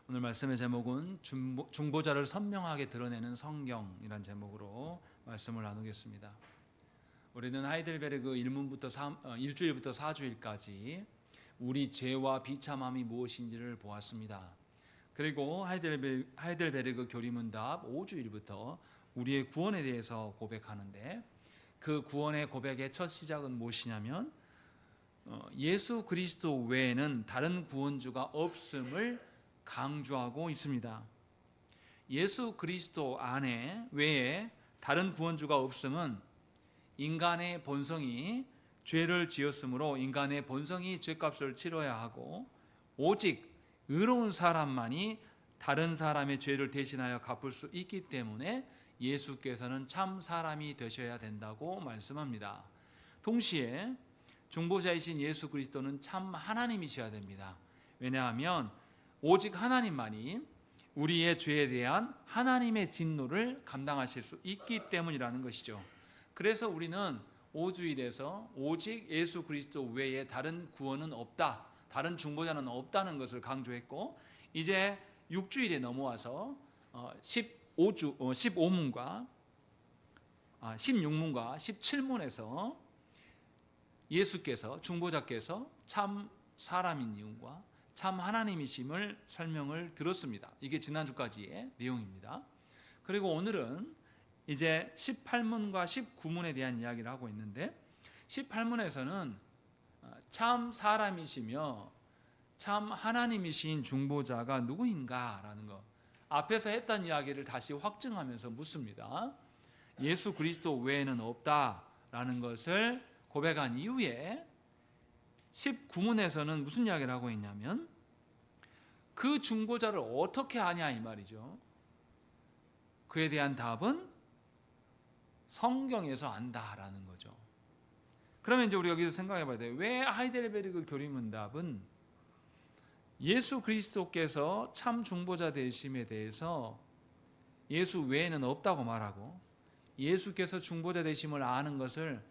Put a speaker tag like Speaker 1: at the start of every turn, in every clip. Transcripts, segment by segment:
Speaker 1: 오늘 말씀의 제목은 중보자를 선명하게 드러내는 성경이란 제목으로 말씀을 나누겠습니다. 우리는 하이델베르그 일주일부터 4주일까지 우리 죄와 비참함이 무엇인지를 보았습니다. 그리고 하이델베르그 교리문답 5주일부터 우리의 구원에 대해서 고백하는데, 그 구원의 고백의 첫 시작은 무엇이냐면 예수 그리스도 외에는 다른 구원주가 없음을 강조하고 있습니다. 예수 그리스도 외에 다른 구원주가 없음은 인간의 본성이 죄를 지었으므로 인간의 본성이 죄값을 치러야 하고, 오직 의로운 사람만이 다른 사람의 죄를 대신하여 갚을 수 있기 때문에 예수께서는 참 사람이 되셔야 된다고 말씀합니다. 동시에 중보자이신 예수 그리스도는 참 하나님이셔야 됩니다. 왜냐하면 오직 하나님만이 우리의 죄에 대한 하나님의 진노를 감당하실 수 있기 때문이라는 것이죠. 그래서 우리는 5주일에서 오직 예수 그리스도 외에 다른 구원은 없다, 다른 중보자는 없다는 것을 강조했고, 이제 6주일에 넘어와서 16문과 17문에서 예수께서, 중보자께서 참 사람인 이유와 참 하나님이심을 설명을 들었습니다. 이게 지난주까지의 내용입니다. 그리고 오늘은 이제 18문과 19문에 대한 이야기를 하고 있는데, 18문에서는 참 사람이시며 참 하나님이신 중보자가 누구인가라는 것, 앞에서 했던 이야기를 다시 확증하면서 묻습니다. 예수 그리스도 외에는 없다라는 것을 고백한 이후에 19문에서는 무슨 이야기를 하고 있냐면, 그 중보자를 어떻게 아냐 이 말이죠. 그에 대한 답은 성경에서 안다라는 거죠. 그러면 이제 우리 여기서 생각해 봐야 돼요. 왜 하이델베르그 교리문답은 예수 그리스도께서 참 중보자 되심에 대해서 예수 외에는 없다고 말하고, 예수께서 중보자 되심을 아는 것을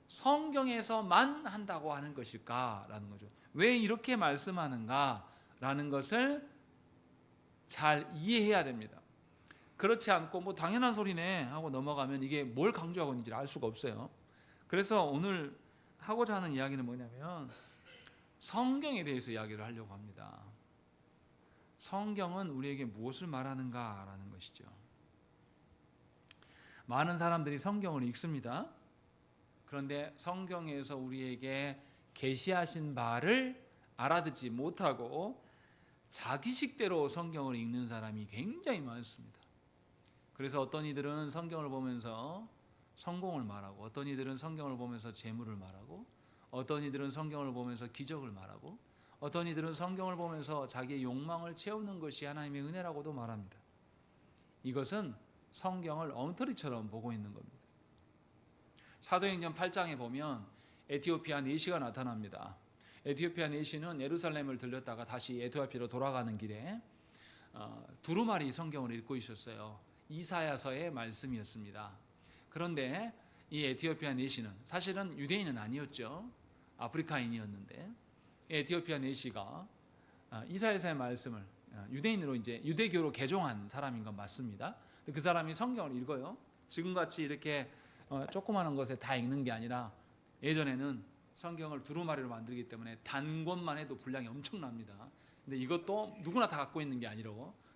Speaker 1: 성경에서만 한다고 하는 것일까라는 거죠. 왜 이렇게 말씀하는가라는 것을 잘 이해해야 됩니다. 그렇지 않고 뭐 당연한 소리네 하고 넘어가면 이게 뭘 강조하고 있는지 알 수가 없어요. 그래서 오늘 하고자 하는 이야기는 뭐냐면 성경에 대해서 이야기를 하려고 합니다. 성경은 우리에게 무엇을 말하는가라는 것이죠. 많은 사람들이 성경을 읽습니다. 그런데 성경에서 우리에게 계시하신 바를 알아듣지 못하고 자기식대로 성경을 읽는 사람이 굉장히 많습니다. 그래서 어떤 이들은 성경을 보면서 성공을 말하고, 어떤 이들은 성경을 보면서 재물을 말하고, 어떤 이들은 성경을 보면서 기적을 말하고, 어떤 이들은 성경을 보면서 자기의 욕망을 채우는 것이 하나님의 은혜라고도 말합니다. 이것은 성경을 엉터리처럼 보고 있는 겁니다. 사도행전 8장에 보면 에티오피아 내시가 나타납니다. 에티오피아 내시는 예루살렘을 들렸다가 다시 에티오피아로 돌아가는 길에 두루마리 성경을 읽고 있었어요. 이사야서의 말씀이었습니다. 그런데 이 에티오피아 내시는 사실은 유대인은 아니었죠. 아프리카인이었는데 에티오피아 내시가 이사야서의 말씀을 유대인으로 이제 유대교로 개종한 사람인 건 맞습니다. 그 사람이 성경을 읽어요. 지금같이 이렇게 조그마한 것에 다 읽는 게 아니라 예전에는 성경을 두루마리로 만들기 때문에 단권만 해도 분량이 엄청납니다. 근데 이것도 누구나 다 갖고 있는 게 아니라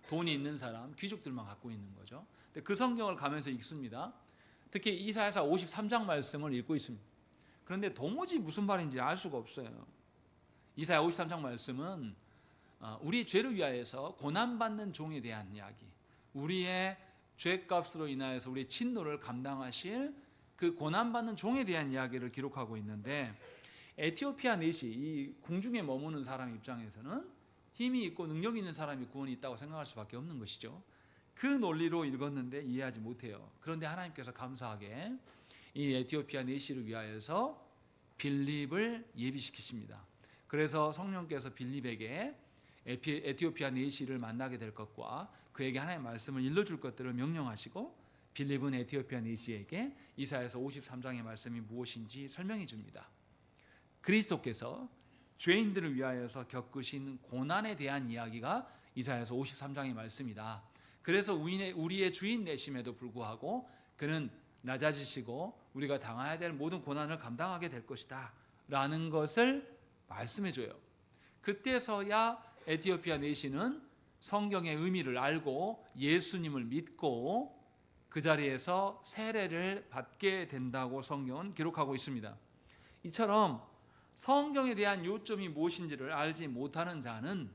Speaker 1: 돈이 있는 사람, 귀족들만 갖고 있는 거죠. 근데 그 성경을 가면서 읽습니다. 특히 이사야서 53장 말씀을 읽고 있습니다. 그런데 도무지 무슨 말인지 알 수가 없어요. 이사야 53장 말씀은 우리 죄를 위하여서 고난받는 종에 대한 이야기, 우리의 죄값으로 인하여서 우리의 진노를 감당하실 그 고난받는 종에 대한 이야기를 기록하고 있는데, 에티오피아 내시, 이 궁중에 머무는 사람 입장에서는 힘이 있고 능력이 있는 사람이 구원이 있다고 생각할 수밖에 없는 것이죠. 그 논리로 읽었는데 이해하지 못해요. 그런데 하나님께서 감사하게 이 에티오피아 내시를 위하여서 빌립을 예비시키십니다. 그래서 성령께서 빌립에게 에티오피아 내시를 만나게 될 것과 그에게 하나님의 말씀을 일러줄 것들을 명령하시고, 빌립은 에티오피아 내시에게 이사야서 53장의 말씀이 무엇인지 설명해 줍니다. 그리스도께서 죄인들을 위하여서 겪으신 고난에 대한 이야기가 이사야서 53장의 말씀이다. 그래서 우리의 주인 되심에도 불구하고 그는 낮아지시고 우리가 당해야 될 모든 고난을 감당하게 될 것이다 라는 것을 말씀해줘요. 그때서야 에티오피아 내시는 성경의 의미를 알고 예수님을 믿고 그 자리에서 세례를 받게 된다고 성경은 기록하고 있습니다. 이처럼 성경에 대한 요점이 무엇인지를 알지 못하는 자는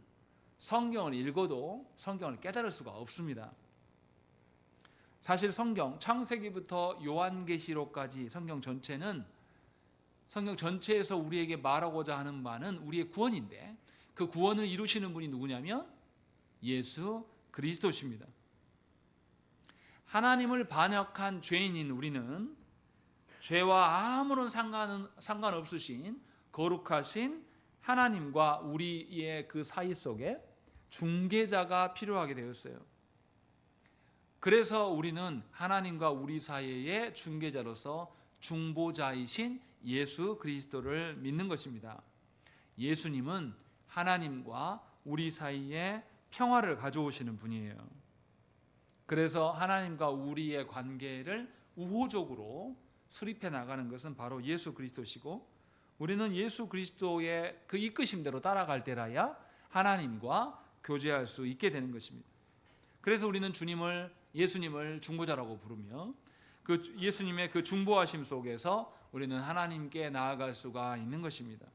Speaker 1: 성경을 읽어도 성경을 깨달을 수가 없습니다. 사실 성경 창세기부터 요한계시록까지 성경 전체에서 우리에게 말하고자 하는 바는 우리의 구원인데 그 구원을 이루시는 분이 누구냐면 예수 그리스도십니다. 하나님을 반역한 죄인인 우리는 죄와 아무런 상관없으신 거룩하신 하나님과 우리의 그 사이 속에 중개자가 필요하게 되었어요. 그래서 우리는 하나님과 우리 사이의 중개자로서 중보자이신 예수 그리스도를 믿는 것입니다. 예수님은 하나님과 우리 사이에 평화를 가져오시는 분이에요. 그래서 하나님과 우리의 관계를 우호적으로 수립해 나가는 것은 바로 예수 그리스도시고 우리는 예수 그리스도의 그 이끄심대로 따라갈 때라야 하나님과 교제할 수 있게 되는 것입니다. 그래서 우리는 예수님을 중보자라고 부르며 그 예수님의 그 중보하심 속에서 우리는 하나님께 나아갈 수가 있는 것입니다.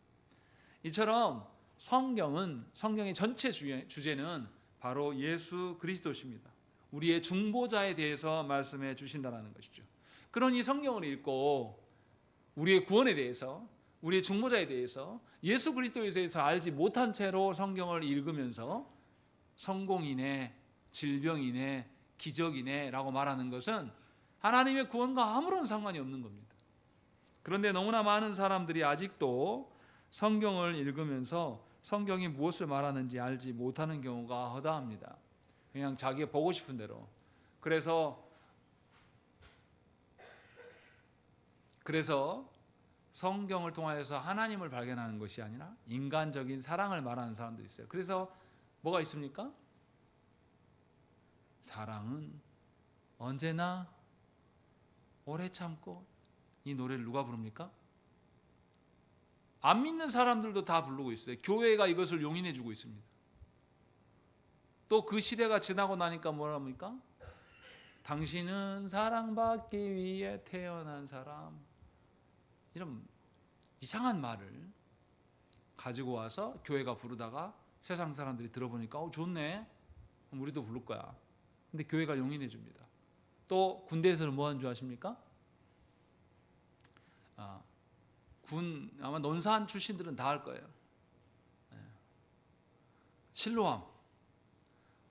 Speaker 1: 이처럼 성경의 전체 주제는 바로 예수 그리스도십니다. 우리의 중보자에 대해서 말씀해 주신다는 것이죠. 그러니 성경을 읽고 우리의 구원에 대해서 우리의 중보자에 대해서 예수 그리스도에 대해서 알지 못한 채로 성경을 읽으면서 성공이네 질병이네 기적이네 라고 말하는 것은 하나님의 구원과 아무런 상관이 없는 겁니다. 그런데 너무나 많은 사람들이 아직도 성경을 읽으면서 성경이 무엇을 말하는지 알지 못하는 경우가 허다합니다. 그냥 자기가 보고 싶은 대로. 그래서 성경을 통하여서 하나님을 발견하는 것이 아니라 인간적인 사랑을 말하는 사람도 있어요. 그래서 뭐가 있습니까? 사랑은 언제나 오래 참고, 이 노래를 누가 부릅니까? 안 믿는 사람들도 다 부르고 있어요. 교회가 이것을 용인해 주고 있습니다. 또 그 시대가 지나고 나니까 뭐랍니까? 당신은 사랑받기 위해 태어난 사람, 이런 이상한 말을 가지고 와서 교회가 부르다가 세상 사람들이 들어보니까 좋네, 그럼 우리도 부를 거야. 근데 교회가 용인해 줍니다. 또 군대에서는 뭐 하는 줄 아십니까? 아마 논산 출신들은 다 할 거예요. 실로암,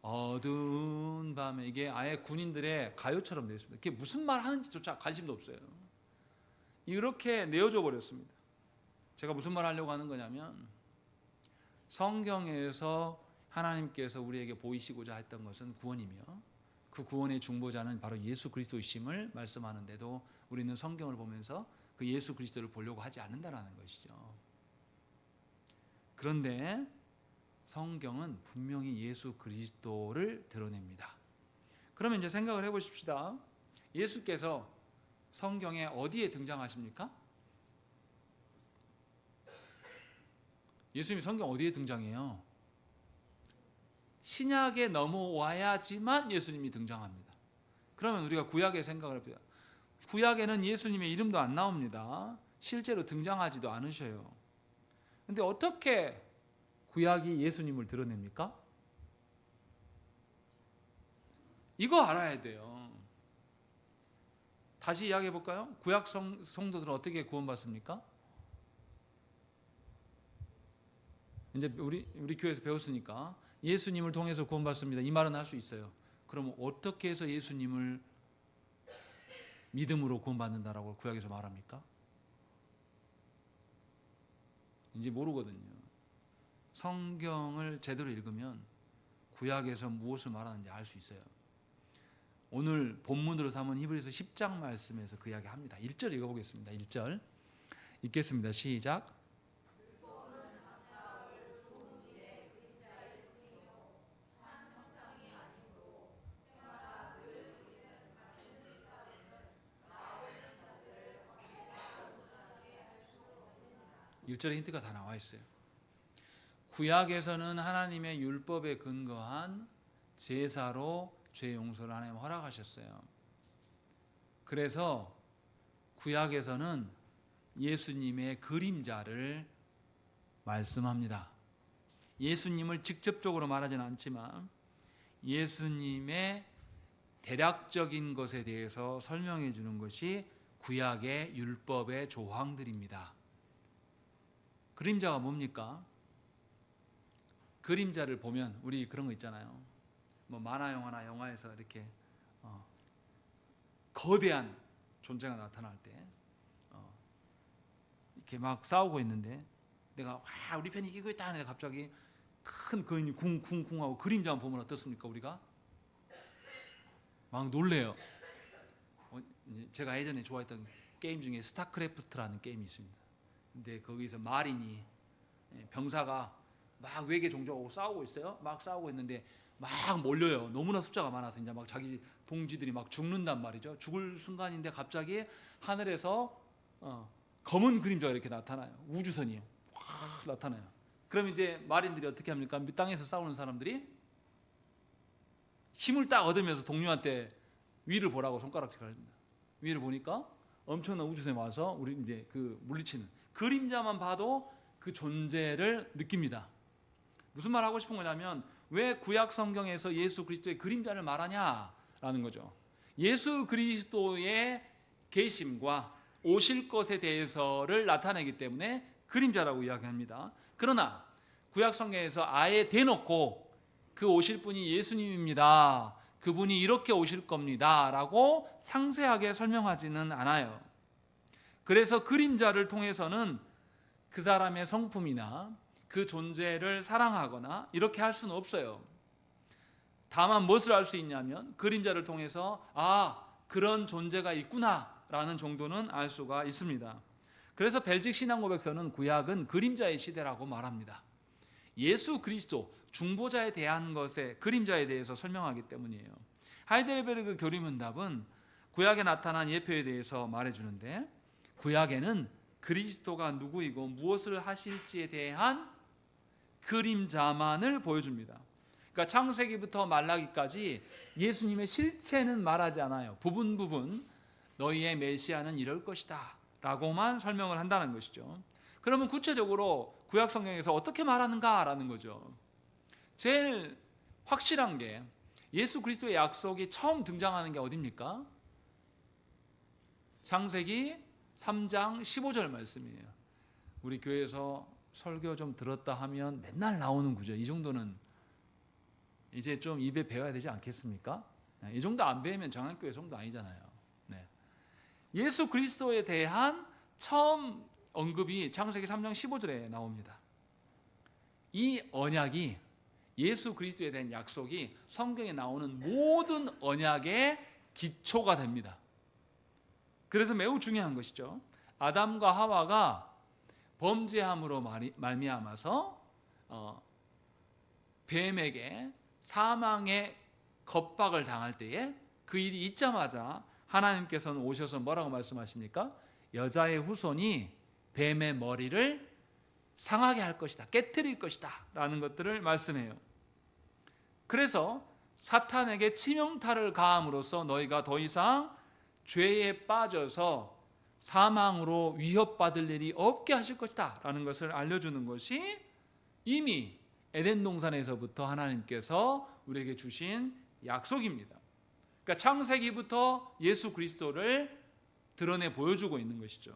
Speaker 1: 어두운 밤에, 이게 아예 군인들의 가요처럼 되어 있습니다. 그게 무슨 말 하는지조차 관심도 없어요. 이렇게 내어줘 버렸습니다. 제가 무슨 말 하려고 하는 거냐면, 성경에서 하나님께서 우리에게 보이시고자 했던 것은 구원이며 그 구원의 중보자는 바로 예수 그리스도이심을 말씀하는데도 우리는 성경을 보면서 그 예수 그리스도를 보려고 하지 않는다라는 것이죠. 그런데 성경은 분명히 예수 그리스도를 드러냅니다. 그러면 이제 생각을 해보십시다. 예수께서 성경에 어디에 등장하십니까? 예수님이 성경 어디에 등장해요? 신약에 넘어와야지만 예수님이 등장합니다. 그러면 우리가 구약의 생각을 해봅니다. 구약에는 예수님의 이름도 안 나옵니다. 실제로 등장하지도 않으셔요. 그런데 어떻게 구약이 예수님을 드러냅니까? 이거 알아야 돼요. 다시 이야기해 볼까요? 구약 성도들은 어떻게 구원받습니까? 이제 우리 교회에서 배웠으니까 예수님을 통해서 구원받습니다. 이 말은 할 수 있어요. 그럼 어떻게 해서 예수님을 믿음으로 구원받는다라고 구약에서 말합니까? 이제 모르거든요. 성경을 제대로 읽으면 구약에서 무엇을 말하는지 알 수 있어요. 오늘 본문으로 삼은 히브리서 10장 말씀에서 그 이야기 합니다. 1절 읽어보겠습니다. 1절 읽겠습니다. 시작. 1절에 힌트가 다 나와 있어요. 구약에서는 하나님의 율법에 근거한 제사로 죄 용서를 하나님 허락하셨어요. 그래서 구약에서는 예수님의 그림자를 말씀합니다. 예수님을 직접적으로 말하지는 않지만 예수님의 대략적인 것에 대해서 설명해 주는 것이 구약의 율법의 조항들입니다. 그림자가 뭡니까? 그림자를 보면 우리 그런 거 있잖아요. 뭐 만화 영화나 영화에서 이렇게 거대한 존재가 나타날 때 이렇게 막 싸우고 있는데 내가 와 우리 편이 이기고 있다 하는데 갑자기 큰 거인이 쿵쿵쿵 하고 그림자만 보면 어떻습니까? 우리가 막 놀래요. 제가 예전에 좋아했던 게임 중에 스타크래프트라는 게임이 있습니다. 근데 거기서 마린이 병사가 막 외계 종족하고 싸우고 있어요. 막 싸우고 있는데 막 몰려요. 너무나 숫자가 많아서 이제 막 자기 동지들이 막 죽는단 말이죠. 죽을 순간인데 갑자기 하늘에서 검은 그림자가 이렇게 나타나요. 우주선이요. 확 나타나요. 그럼 이제 마린들이 어떻게 합니까? 땅에서 싸우는 사람들이 힘을 딱 얻으면서 동료한테 위를 보라고 손가락질을 합니다. 위를 보니까 엄청난 우주선이 와서 우리 이제 그 물리치는 그림자만 봐도 그 존재를 느낍니다. 무슨 말 하고 싶은 거냐면 왜 구약 성경에서 예수 그리스도의 그림자를 말하냐라는 거죠. 예수 그리스도의 계심과 오실 것에 대해서를 나타내기 때문에 그림자라고 이야기합니다. 그러나 구약 성경에서 아예 대놓고 그 오실 분이 예수님입니다. 그분이 이렇게 오실 겁니다. 라고 상세하게 설명하지는 않아요. 그래서 그림자를 통해서는 그 사람의 성품이나 그 존재를 사랑하거나 이렇게 할 수는 없어요. 다만 무엇을 알 수 있냐면 그림자를 통해서 그런 존재가 있구나 라는 정도는 알 수가 있습니다. 그래서 벨직 신앙고백서는 구약은 그림자의 시대라고 말합니다. 예수 그리스도 중보자에 대한 것에 그림자에 대해서 설명하기 때문이에요. 하이델베르그 교리문답은 구약에 나타난 예표에 대해서 말해주는데 구약에는 그리스도가 누구이고 무엇을 하실지에 대한 그림자만을 보여줍니다. 그러니까 창세기부터 말라기까지 예수님의 실체는 말하지 않아요. 부분 너희의 메시아는 이럴 것이다 라고만 설명을 한다는 것이죠. 그러면 구체적으로 구약 성경에서 어떻게 말하는가라는 거죠. 제일 확실한 게 예수 그리스도의 약속이 처음 등장하는 게 어디입니까? 창세기 3장 15절 말씀이에요. 우리 교회에서 설교 좀 들었다 하면 맨날 나오는 구절. 이 정도는 이제 좀 입에 배워야 되지 않겠습니까? 이 정도 안 배우면 정한교회 성도 아니잖아요. 네. 예수 그리스도에 대한 처음 언급이 창세기 3장 15절에 나옵니다. 이 언약이 예수 그리스도에 대한 약속이 성경에 나오는 모든 언약의 기초가 됩니다. 그래서 매우 중요한 것이죠. 아담과 하와가 범죄함으로 말미암아서 뱀에게 사망의 겁박을 당할 때에 그 일이 있자마자 하나님께서는 오셔서 뭐라고 말씀하십니까? 여자의 후손이 뱀의 머리를 상하게 할 것이다, 깨트릴 것이다 라는 것들을 말씀해요. 그래서 사탄에게 치명타를 가함으로써 너희가 더 이상 죄에 빠져서 사망으로 위협받을 일이 없게 하실 것이다 라는 것을 알려주는 것이 이미 에덴 동산에서부터 하나님께서 우리에게 주신 약속입니다. 그러니까 창세기부터 예수 그리스도를 드러내 보여주고 있는 것이죠.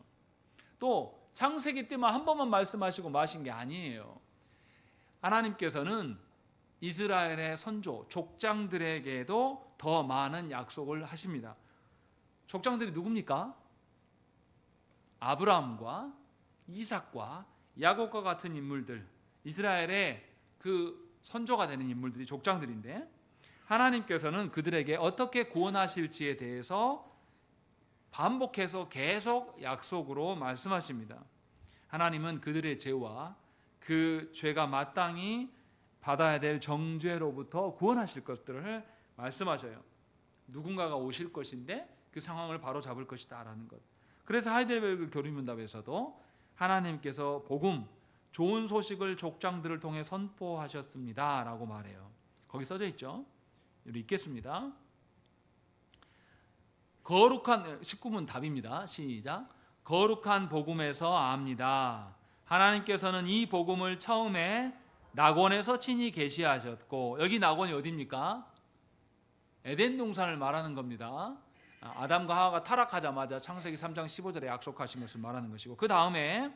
Speaker 1: 또 창세기 때만 한 번만 말씀하시고 마신 게 아니에요. 하나님께서는 이스라엘의 선조, 족장들에게도 더 많은 약속을 하십니다. 족장들이 누굽니까? 아브라함과 이삭과 야곱과 같은 인물들, 이스라엘의 그 선조가 되는 인물들이 족장들인데 하나님께서는 그들에게 어떻게 구원하실지에 대해서 반복해서 계속 약속으로 말씀하십니다. 하나님은 그들의 죄와 그 죄가 마땅히 받아야 될 정죄로부터 구원하실 것들을 말씀하셔요. 누군가가 오실 것인데 그 상황을 바로 잡을 것이다 라는 것. 그래서 하이델베르그 교리문답에서도 하나님께서 복음, 좋은 소식을 족장들을 통해 선포하셨습니다 라고 말해요. 거기 써져 있죠. 여기 읽겠습니다. 거룩한 19문 답입니다. 시작. 거룩한 복음에서 압니다. 하나님께서는 이 복음을 처음에 낙원에서 친히 계시하셨고, 여기 낙원이 어디입니까? 에덴 동산을 말하는 겁니다. 아담과 하와가 타락하자마자 창세기 3장 15절에 약속하신 것을 말하는 것이고, 그 다음에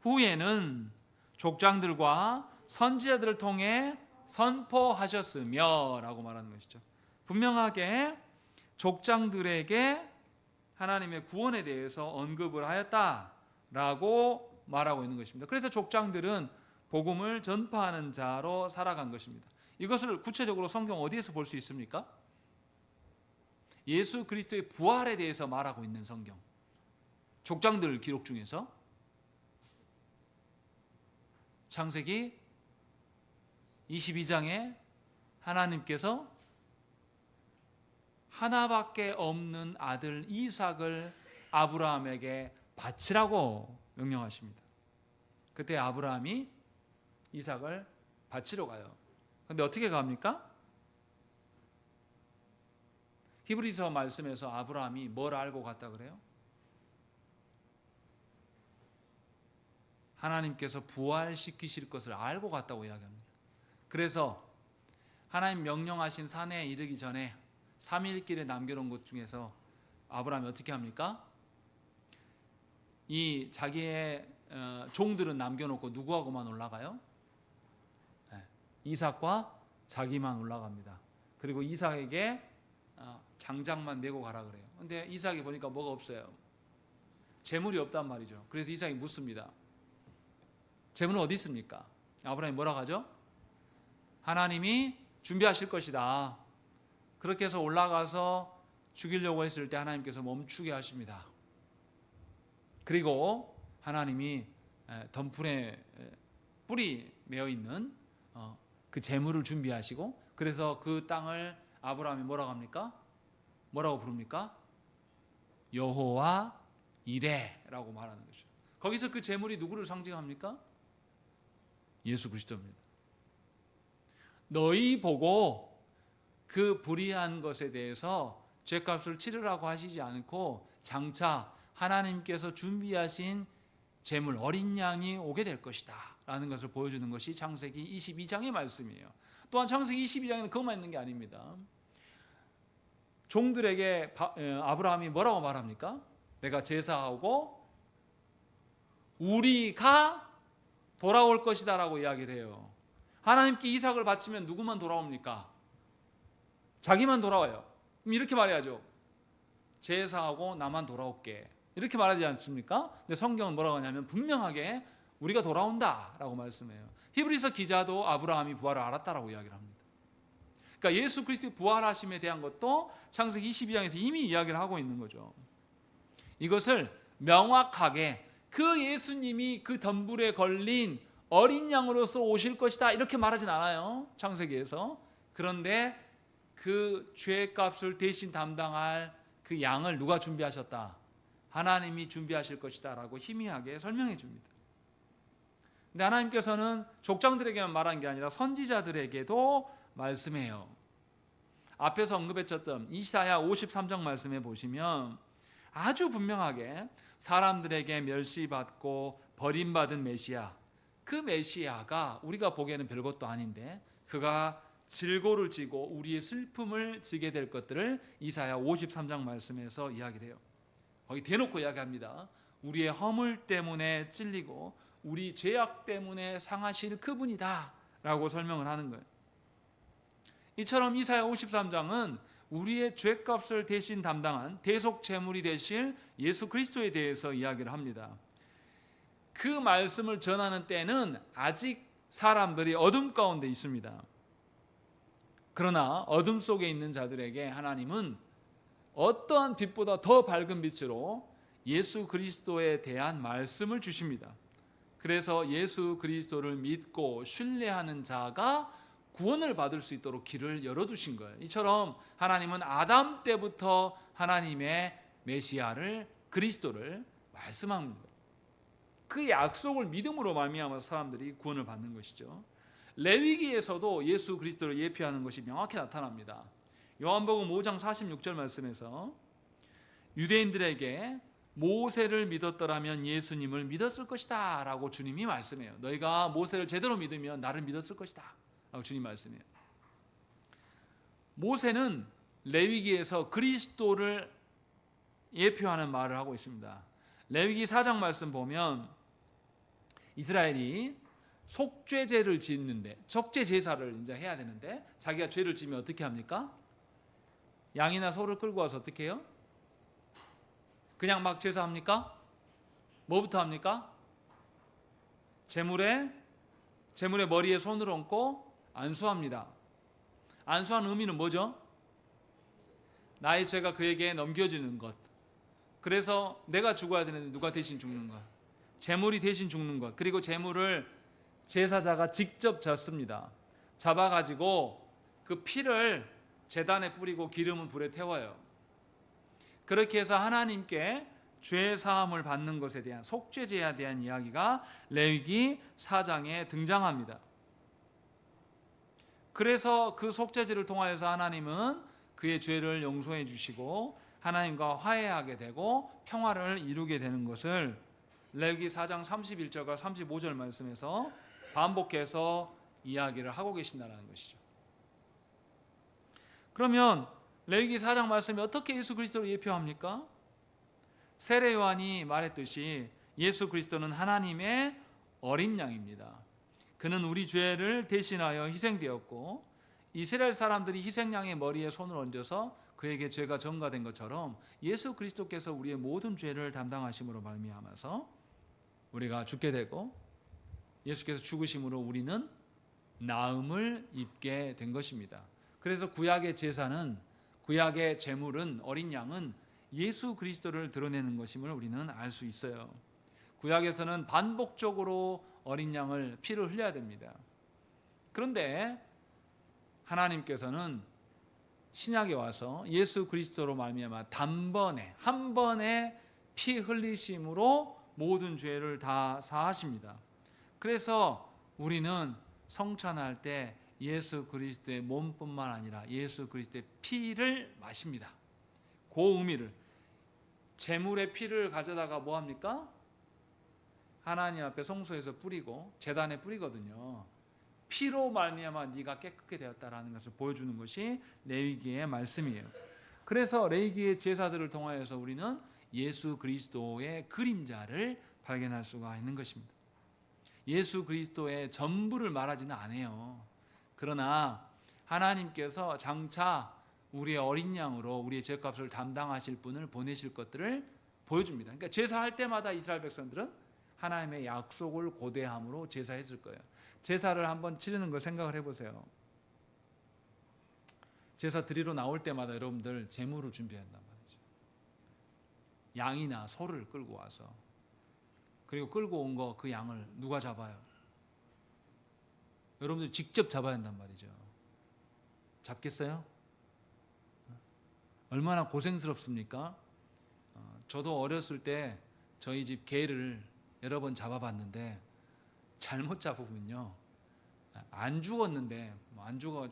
Speaker 1: 후에는 족장들과 선지자들을 통해 선포하셨으며 라고 말하는 것이죠. 분명하게 족장들에게 하나님의 구원에 대해서 언급을 하였다라고 말하고 있는 것입니다. 그래서 족장들은 복음을 전파하는 자로 살아간 것입니다. 이것을 구체적으로 성경 어디에서 볼 수 있습니까? 예수 그리스도의 부활에 대해서 말하고 있는 성경, 족장들 기록 중에서 창세기 22장에 하나님께서 하나밖에 없는 아들 이삭을 아브라함에게 바치라고 명령하십니다. 그때 아브라함이 이삭을 바치러 가요. 그런데 어떻게 갑니까? 히브리서 말씀에서 아브라함이 뭘 알고 갔다 그래요? 하나님께서 부활시키실 것을 알고 갔다고 이야기합니다. 그래서 하나님 명령하신 산에 이르기 전에 3일 길에 남겨놓은 것 중에서 아브라함이 어떻게 합니까? 이 자기의 종들은 남겨놓고 누구하고만 올라가요? 이삭과 자기만 올라갑니다. 그리고 이삭에게 장작만 메고 가라 그래요. 근데 이삭이 보니까 뭐가 없어요. 재물이 없단 말이죠. 그래서 이삭이 묻습니다. 재물은 어디 있습니까? 아브라함이 뭐라고 하죠? 하나님이 준비하실 것이다. 그렇게 해서 올라가서 죽이려고 했을 때 하나님께서 멈추게 하십니다. 그리고 하나님이 덤불에 뿌리 메어 있는 그 재물을 준비하시고, 그래서 그 땅을 아브라함이 뭐라고 합니까? 뭐라고 부릅니까? 여호와 이레라고 말하는 거죠. 거기서 그 재물이 누구를 상징합니까? 예수 그리스도입니다. 너희 보고 그 불의한 것에 대해서 죄값을 치르라고 하시지 않고 장차 하나님께서 준비하신 재물 어린 양이 오게 될 것이다 라는 것을 보여주는 것이 창세기 22장의 말씀이에요. 또한 창세기 22장에는 그것만 있는 게 아닙니다. 종들에게 아브라함이 뭐라고 말합니까? 내가 제사하고 우리가 돌아올 것이다 라고 이야기를 해요. 하나님께 이삭을 바치면 누구만 돌아옵니까? 자기만 돌아와요. 그럼 이렇게 말해야죠. 제사하고 나만 돌아올게, 이렇게 말하지 않습니까? 근데 성경은 뭐라고 하냐면 분명하게 우리가 돌아온다 라고 말씀해요. 히브리서 기자도 아브라함이 부활을 알았다라고 이야기를 합니다. 그러니까 예수 그리스도의 부활하심에 대한 것도 창세기 22장에서 이미 이야기를 하고 있는 거죠. 이것을 명확하게 그 예수님이 그 덤불에 걸린 어린 양으로서 오실 것이다 이렇게 말하진 않아요, 창세기에서. 그런데 그 죄값을 대신 담당할 그 양을 누가 준비하셨다? 하나님이 준비하실 것이다 라고 희미하게 설명해 줍니다. 근데 하나님께서는 족장들에게만 말한 게 아니라 선지자들에게도 말씀해요. 앞에서 언급했던 이사야 53장 말씀에 보시면 아주 분명하게 사람들에게 멸시받고 버림받은 메시아, 그 메시아가 우리가 보기에는 별것도 아닌데 그가 질고를 지고 우리의 슬픔을 지게 될 것들을 이사야 53장 말씀에서 이야기를 해요. 거기 대놓고 이야기합니다. 우리의 허물 때문에 찔리고 우리 죄악 때문에 상하실 그분이다 라고 설명을 하는 거예요. 이처럼 이사야 53장은 우리의 죄값을 대신 담당한 대속 제물이 되실 예수 그리스도에 대해서 이야기를 합니다. 그 말씀을 전하는 때는 아직 사람들이 어둠 가운데 있습니다. 그러나 어둠 속에 있는 자들에게 하나님은 어떠한 빛보다 더 밝은 빛으로 예수 그리스도에 대한 말씀을 주십니다. 그래서 예수 그리스도를 믿고 신뢰하는 자가 구원을 받을 수 있도록 길을 열어두신 거예요. 이처럼 하나님은 아담 때부터 하나님의 메시아를, 그리스도를 말씀합니다. 그 약속을 믿음으로 말미암아서 사람들이 구원을 받는 것이죠. 레위기에서도 예수 그리스도를 예표하는 것이 명확히 나타납니다. 요한복음 5장 46절 말씀에서 유대인들에게 모세를 믿었더라면 예수님을 믿었을 것이다 라고 주님이 말씀해요. 너희가 모세를 제대로 믿으면 나를 믿었을 것이다 라고 주님 말씀해요. 모세는 레위기에서 그리스도를 예표하는 말을 하고 있습니다. 레위기 4장 말씀 보면 이스라엘이 속죄제를 짓는데, 속죄 제사를 이제 해야 되는데 자기가 죄를 지면 어떻게 합니까? 양이나 소를 끌고 와서 어떻게 해요? 그냥 막 제사합니까? 뭐부터 합니까? 제물의 머리에 손을 얹고 안수합니다. 안수하는 의미는 뭐죠? 나의 죄가 그에게 넘겨지는 것. 그래서 내가 죽어야 되는데 누가 대신 죽는 것. 제물이 대신 죽는 것. 그리고 제물을 제사자가 직접 잡습니다. 잡아가지고 그 피를 제단에 뿌리고 기름은 불에 태워요. 그렇게 해서 하나님께 죄 사함을 받는 것에 대한 속죄제에 대한 이야기가 레위기 4장에 등장합니다. 그래서 그 속죄제를 통하여서 하나님은 그의 죄를 용서해 주시고 하나님과 화해하게 되고 평화를 이루게 되는 것을 레위기 4장 31절과 35절 말씀에서 반복해서 이야기를 하고 계신다는 것이죠. 그러면 레위기 4장 말씀이 어떻게 예수 그리스도를 예표합니까? 세례 요한이 말했듯이 예수 그리스도는 하나님의 어린 양입니다. 그는 우리 죄를 대신하여 희생되었고 이스라엘 사람들이 희생양의 머리에 손을 얹어서 그에게 죄가 전가된 것처럼 예수 그리스도께서 우리의 모든 죄를 담당하심으로 말미암아서 우리가 죽게 되고 예수께서 죽으심으로 우리는 나음을 입게 된 것입니다. 그래서 구약의 제사는, 구약의 제물은, 어린 양은 예수 그리스도를 드러내는 것임을 우리는 알 수 있어요. 구약에서는 반복적으로 어린 양을 피를 흘려야 됩니다. 그런데 하나님께서는 신약에 와서 예수 그리스도로 말미암아 단번에 한 번에 피 흘리심으로 모든 죄를 다 사하십니다. 그래서 우리는 성찬할 때 예수 그리스도의 몸뿐만 아니라 예수 그리스도의 피를 마십니다. 그 의미를, 제물의 피를 가져다가 뭐 합니까? 하나님 앞에 성소에서 뿌리고 제단에 뿌리거든요. 피로 말미암아 네가 깨끗게 되었다라는 것을 보여주는 것이 레위기의 말씀이에요. 그래서 레위기의 제사들을 통하여서 우리는 예수 그리스도의 그림자를 발견할 수가 있는 것입니다. 예수 그리스도의 전부를 말하지는 않아요. 그러나 하나님께서 장차 우리의 어린 양으로 우리의 죄값을 담당하실 분을 보내실 것들을 보여줍니다. 그러니까 제사할 때마다 이스라엘 백성들은 하나님의 약속을 고대함으로 제사했을 거예요. 제사를 한번 치르는 걸 생각을 해보세요. 제사 드리러 나올 때마다 여러분들 제물을 준비한단 말이죠. 양이나 소를 끌고 와서, 그리고 끌고 온 거 그 양을 누가 잡아요? 여러분들 직접 잡아야 한단 말이죠. 잡겠어요? 얼마나 고생스럽습니까? 저도 어렸을 때 저희 집 개를 여러 번 잡아봤는데 잘못 잡으면요 안 죽었는데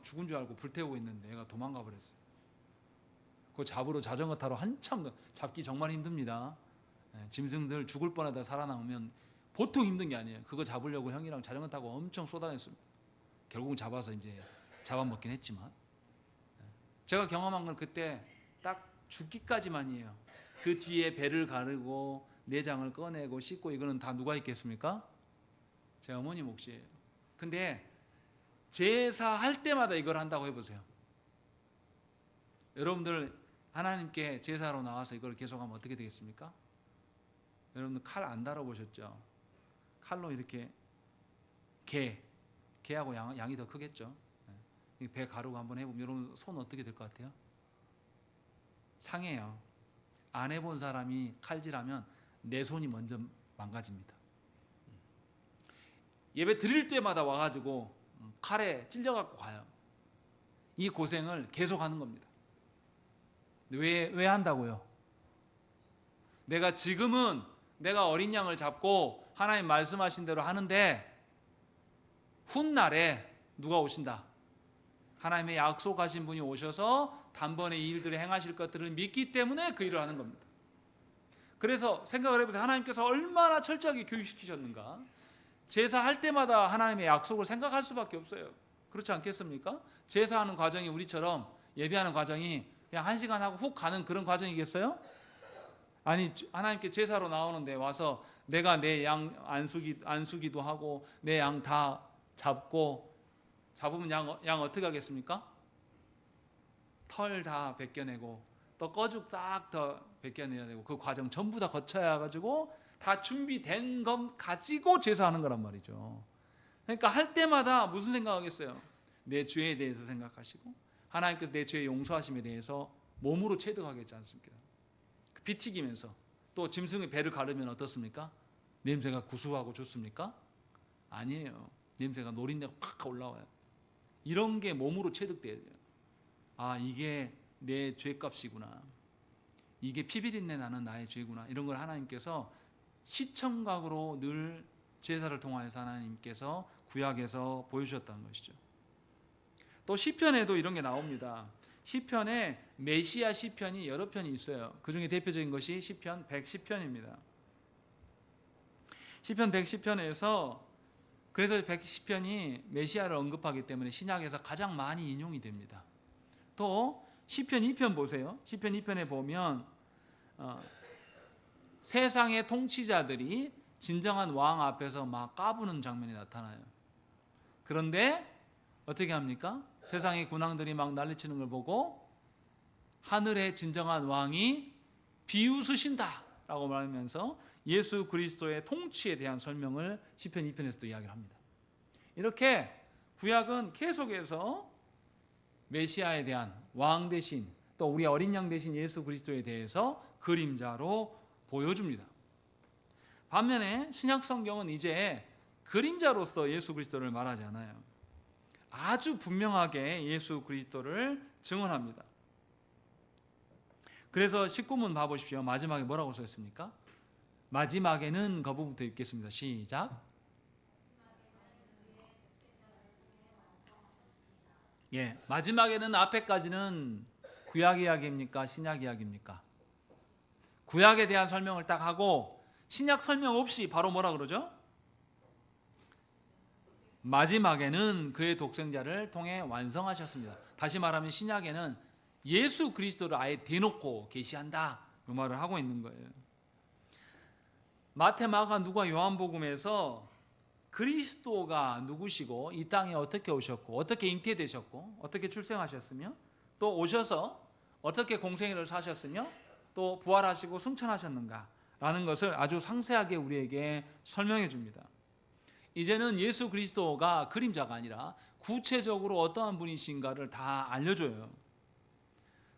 Speaker 1: 죽은 줄 알고 불태우고 있는데 얘가 도망가 버렸어요. 그 잡으러 자전거 타러 한참, 잡기 정말 힘듭니다. 짐승들 죽을 뻔하다 살아나오면 보통 힘든 게 아니에요. 그거 잡으려고 형이랑 자전거 타고 엄청 쏟아냈습니다. 결국은 잡아서 이제 잡아먹긴 했지만, 제가 경험한 건 그때 딱 죽기까지만이에요. 그 뒤에 배를 가르고 내장을 꺼내고 씻고 이거는 다 누가 있겠습니까? 제 어머니 몫이에요. 근데 제사할 때마다 이걸 한다고 해보세요. 여러분들 하나님께 제사로 나와서 이걸 계속하면 어떻게 되겠습니까? 여러분들 칼 안 다뤄보셨죠? 칼로 이렇게 개하고 양이 더 크겠죠? 배 가루고 한번 해보면 여러분 손 어떻게 될 것 같아요? 상해요. 안 해본 사람이 칼질하면 내 손이 먼저 망가집니다. 예배 드릴 때마다 와가지고 칼에 찔려갖고 가요. 이 고생을 계속하는 겁니다. 왜 한다고요? 내가 지금은 내가 어린 양을 잡고 하나님 말씀하신 대로 하는데 훗날에 누가 오신다? 하나님의 약속하신 분이 오셔서 단번에 이 일들을 행하실 것들을 믿기 때문에 그 일을 하는 겁니다. 그래서 생각을 해보세요. 하나님께서 얼마나 철저하게 교육시키셨는가. 제사할 때마다 하나님의 약속을 생각할 수밖에 없어요. 그렇지 않겠습니까? 제사하는 과정이 우리처럼 예배하는 과정이 그냥 1시간 하고 훅 가는 그런 과정이겠어요? 아니, 하나님께 제사로 나오는데 와서 내가 내 양 안수기도 하고 내 양 다 잡고, 잡으면 양 어떻게 하겠습니까? 털 다 벗겨내고 또 꺼죽 딱 더 벗겨내야 되고 그 과정 전부 다 거쳐야 가지고 다 준비된 것 가지고 제사하는 거란 말이죠. 그러니까 할 때마다 무슨 생각하겠어요? 내 죄에 대해서 생각하시고 하나님께서 내 죄의 용서하심에 대해서 몸으로 체득하겠지 않습니까? 피 튀기면서 또 짐승의 배를 가르면 어떻습니까? 냄새가 구수하고 좋습니까? 아니에요. 냄새가 노린내가 팍 올라와요. 이런 게 몸으로 체득돼야 돼요. 아, 이게 내 죄값이구나. 이게 피비린내 나는 나의 죄구나. 이런 걸 하나님께서 시청각으로 늘 제사를 통하여서 하나님께서 구약에서 보여주셨다는 것이죠. 또 시편에도 이런 게 나옵니다. 시편에 메시아 시편이 여러 편이 있어요. 그 중에 대표적인 것이 시편 110편입니다. 시편 110편에서 그래서 110편이 메시아를 언급하기 때문에 신약에서 가장 많이 인용이 됩니다. 또 시편 2편 보세요. 시편 2편에 보면 세상의 통치자들이 진정한 왕 앞에서 막 까부는 장면이 나타나요. 그런데 어떻게 합니까? 세상의 군왕들이 막 난리치는 걸 보고 하늘의 진정한 왕이 비웃으신다라고 말하면서 예수 그리스도의 통치에 대한 설명을 시편 2편에서도 이야기를 합니다. 이렇게 구약은 계속해서 메시아에 대한 왕 대신 또 우리 어린 양 대신 예수 그리스도에 대해서 그림자로 보여줍니다. 반면에 신약 성경은 이제 그림자로서 예수 그리스도를 말하지 않아요. 아주 분명하게 예수 그리스도를 증언합니다. 그래서 19문 봐보십시오. 마지막에 뭐라고 써있습니까? 마지막에는 거부부터 읽겠습니다. 시작. 예, 마지막에는 앞에까지는 구약 이야기입니까? 신약 이야기입니까? 구약에 대한 설명을 딱 하고 신약 설명 없이 바로 뭐라 그러죠? 마지막에는 그의 독생자를 통해 완성하셨습니다. 다시 말하면 신약에는 예수 그리스도를 아예 대놓고 계시한다 그 말을 하고 있는 거예요. 마태, 마가, 누가, 요한복음에서 그리스도가 누구시고 이 땅에 어떻게 오셨고 어떻게 잉태되셨고 어떻게 출생하셨으며 또 오셔서 어떻게 공생애를 사셨으며 또 부활하시고 승천하셨는가 라는 것을 아주 상세하게 우리에게 설명해 줍니다. 이제는 예수 그리스도가 그림자가 아니라 구체적으로 어떠한 분이신가를 다 알려줘요.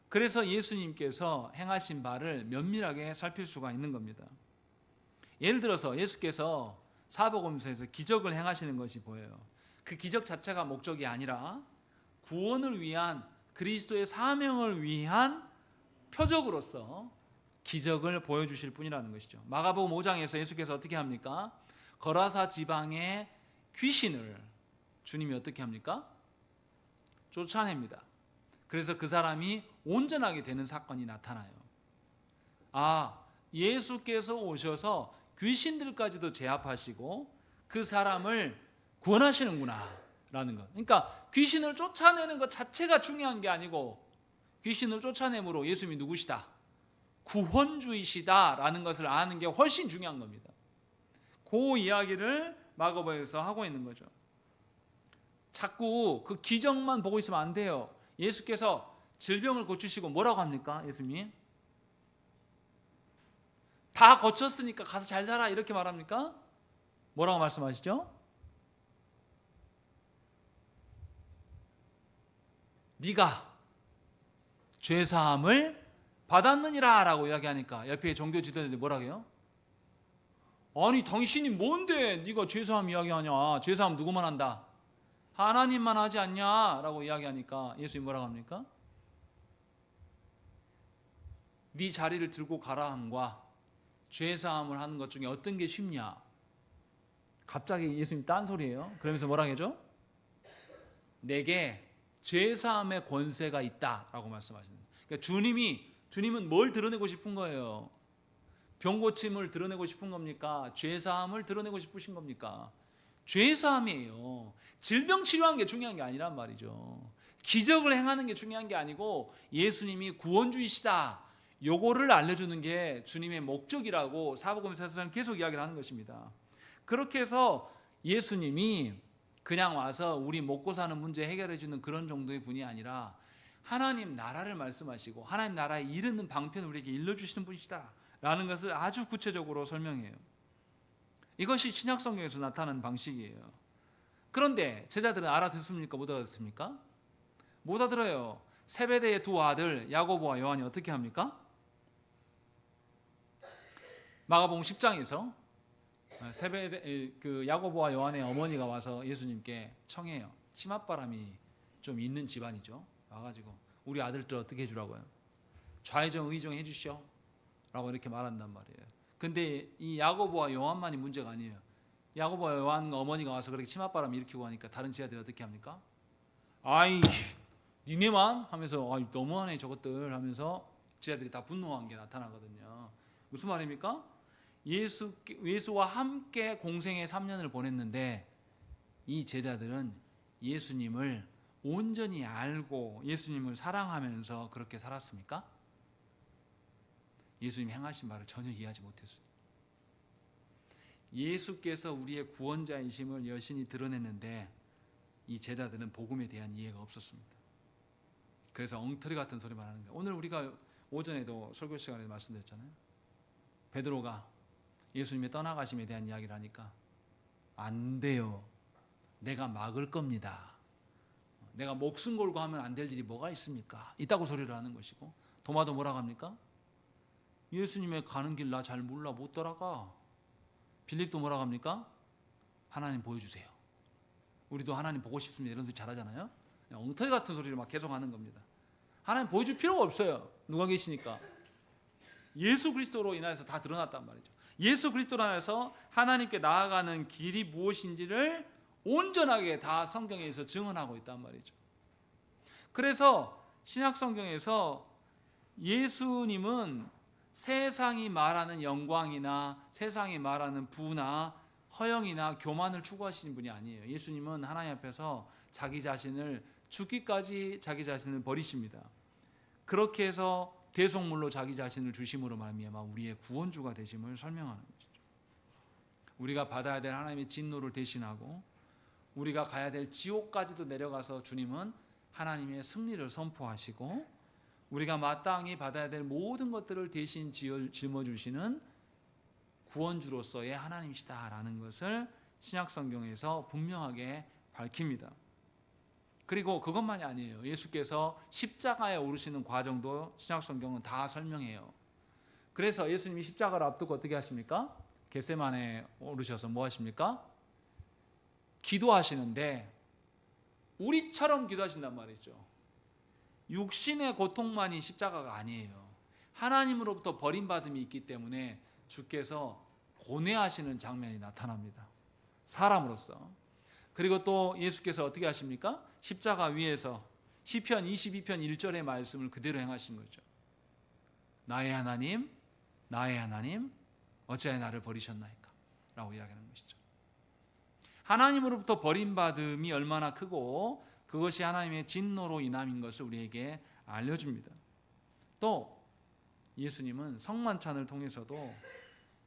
Speaker 1: 그래서 예수님께서 행하신 바를 면밀하게 살필 수가 있는 겁니다. 예를 들어서 예수께서 사복음서에서 기적을 행하시는 것이 보여요. 그 기적 자체가 목적이 아니라 구원을 위한 그리스도의 사명을 위한 표적으로서 기적을 보여주실 분이라는 것이죠. 마가복음 5장에서 예수께서 어떻게 합니까? 거라사 지방의 귀신을 주님이 어떻게 합니까? 쫓아냅니다. 그래서 그 사람이 온전하게 되는 사건이 나타나요. 아, 예수께서 오셔서 귀신들까지도 제압하시고 그 사람을 구원하시는구나 라는 것. 그러니까 귀신을 쫓아내는 것 자체가 중요한 게 아니고 귀신을 쫓아내므로 예수님이 누구시다? 구원주이시다 라는 것을 아는 게 훨씬 중요한 겁니다. 그 이야기를 마가복음에서 하고 있는 거죠. 자꾸 그 기적만 보고 있으면 안 돼요. 예수께서 질병을 고치시고 뭐라고 합니까? 예수님이 다 거쳤으니까 가서 잘 살아 이렇게 말합니까? 뭐라고 말씀하시죠? 네가 죄사함을 받았느니라 라고 이야기하니까 옆에 종교 지도자들이 뭐라고 해요? 아니 당신이 뭔데 네가 죄사함 이야기하냐? 죄사함 누구만 한다? 하나님만 하지 않냐? 라고 이야기하니까 예수님이 뭐라고 합니까? 네 자리를 들고 가라 함과 죄사함을 하는 것 중에 어떤 게 쉽냐? 갑자기 예수님 딴소리예요. 그러면서 뭐라 하죠? 내게 죄사함의 권세가 있다라고 말씀하시는 거예요. 그러니까 주님은 뭘 드러내고 싶은 거예요? 병고침을 드러내고 싶은 겁니까? 죄사함을 드러내고 싶으신 겁니까? 죄사함이에요. 질병 치료하는 게 중요한 게 아니란 말이죠. 기적을 행하는 게 중요한 게 아니고 예수님이 구원주이시다, 요거를 알려주는 게 주님의 목적이라고 사복음서에서는 계속 이야기를 하는 것입니다. 그렇게 해서 예수님이 그냥 와서 우리 먹고 사는 문제 해결해 주는 그런 정도의 분이 아니라 하나님 나라를 말씀하시고 하나님 나라에 이르는 방편을 우리에게 일러주시는 분이시다 라는 것을 아주 구체적으로 설명해요. 이것이 신약성경에서 나타나는 방식이에요. 그런데 제자들은 알아듣습니까? 못 알아듣습니까? 못 알아들어요. 세베대의 두 아들 야고보와 요한이 어떻게 합니까? 마가복음 10장에서 야고보와 요한의 어머니가 와서 예수님께 청해요. 치맛바람이 좀 있는 집안이죠. 와가지고 우리 아들들 어떻게 해주라고요? 좌의정 의정 해주시오 라고 이렇게 말한단 말이에요. 근데 이 야고보와 요한만이 문제가 아니에요. 야고보와 요한 어머니가 와서 그렇게 치맛바람 일으키고 하니까 다른 제자들이 어떻게 합니까? 아이 니네만 하면서 아이 너무하네 저것들 하면서 제자들이 다 분노한 게 나타나거든요. 무슨 말입니까? 예수와 함께 공생의 3년을 보냈는데 이 제자들은 예수님을 온전히 알고 예수님을 사랑하면서 그렇게 살았습니까? 예수님이 행하신 바를 전혀 이해하지 못했어요. 예수께서 우리의 구원자이심을 여신히 드러냈는데 이 제자들은 복음에 대한 이해가 없었습니다. 그래서 엉터리 같은 소리만 하는 거예요. 오늘 우리가 오전에도 설교 시간에 말씀드렸잖아요. 베드로가 예수님의 떠나가심에 대한 이야기를 하니까 안 돼요. 내가 막을 겁니다. 내가 목숨 걸고 하면 안 될 일이 뭐가 있습니까? 이따고 소리를 하는 것이고, 도마도 뭐라고 합니까? 예수님의 가는 길 나 잘 몰라 못 따라가. 빌립도 뭐라고 합니까? 하나님 보여주세요. 우리도 하나님 보고 싶습니다. 이런 소리 잘하잖아요. 엉터리 같은 소리를 막 계속 하는 겁니다. 하나님 보여줄 필요가 없어요. 누가 계시니까. 예수 그리스도로 인하여서 다 드러났단 말이죠. 예수 그리스도로 인하여서 하나님께 나아가는 길이 무엇인지를 온전하게 다 성경에서 증언하고 있단 말이죠. 그래서 신약 성경에서 예수님은 세상이 말하는 영광이나 세상이 말하는 부나 허영이나 교만을 추구하시는 분이 아니에요. 예수님은 하나님 앞에서 자기 자신을 죽기까지 자기 자신을 버리십니다. 그렇게 해서 대속물로 자기 자신을 주심으로 말미암아 우리의 구원주가 되심을 설명하는 것이죠. 우리가 받아야 될 하나님의 진노를 대신하고 우리가 가야 될 지옥까지도 내려가서 주님은 하나님의 승리를 선포하시고 우리가 마땅히 받아야 될 모든 것들을 대신 짊어주시는 구원주로서의 하나님이시다라는 것을 신약성경에서 분명하게 밝힙니다. 그리고 그것만이 아니에요. 예수께서 십자가에 오르시는 과정도 신약성경은 다 설명해요. 그래서 예수님이 십자가를 앞두고 어떻게 하십니까? 겟세마네에 오르셔서 뭐 하십니까? 기도하시는데 우리처럼 기도하신단 말이죠. 육신의 고통만이 십자가가 아니에요. 하나님으로부터 버림받음이 있기 때문에 주께서 고뇌하시는 장면이 나타납니다. 사람으로서. 그리고 또 예수께서 어떻게 하십니까? 십자가 위에서 시편 22편 1절의 말씀을 그대로 행하신 거죠. 나의 하나님, 나의 하나님, 어찌하여 나를 버리셨나이까? 라고 이야기하는 것이죠. 하나님으로부터 버림받음이 얼마나 크고 그것이 하나님의 진노로 인함인 것을 우리에게 알려줍니다. 또 예수님은 성만찬을 통해서도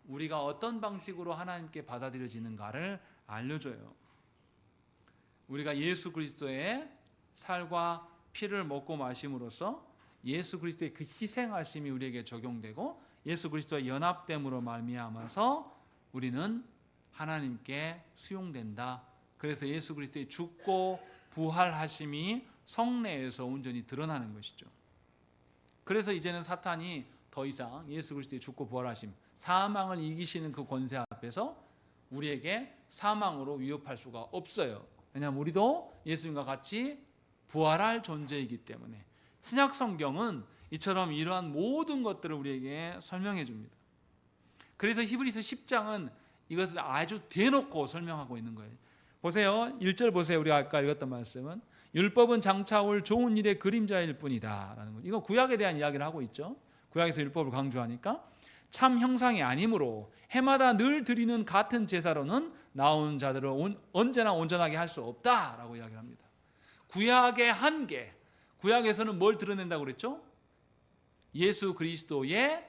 Speaker 1: 우리가 어떤 방식으로 하나님께 받아들여지는가를 알려줘요. 우리가 예수 그리스도의 살과 피를 먹고 마심으로써 예수 그리스도의 그 희생하심이 우리에게 적용되고 예수 그리스도의 연합됨으로 말미암아서 우리는 하나님께 수용된다. 그래서 예수 그리스도의 죽고 부활하심이 성내에서 온전히 드러나는 것이죠. 그래서 이제는 사탄이 더 이상 예수 그리스도의 죽고 부활하심, 사망을 이기시는 그 권세 앞에서 우리에게 사망으로 위협할 수가 없어요. 왜냐하면 우리도 예수님과 같이 부활할 존재이기 때문에. 신약 성경은 이처럼 이러한 모든 것들을 우리에게 설명해 줍니다. 그래서 히브리서 10장은 이것을 아주 대놓고 설명하고 있는 거예요. 보세요. 1절 보세요. 우리가 아까 읽었던 말씀은 율법은 장차 올 좋은 일의 그림자일 뿐이다 라는 거예요. 이거 구약에 대한 이야기를 하고 있죠. 구약에서 율법을 강조하니까 참 형상이 아니므로 해마다 늘 드리는 같은 제사로는 나온 자들을 언제나 온전하게 할 수 없다라고 이야기를 합니다. 구약의 한계, 구약에서는 뭘 드러낸다고 그랬죠? 예수 그리스도의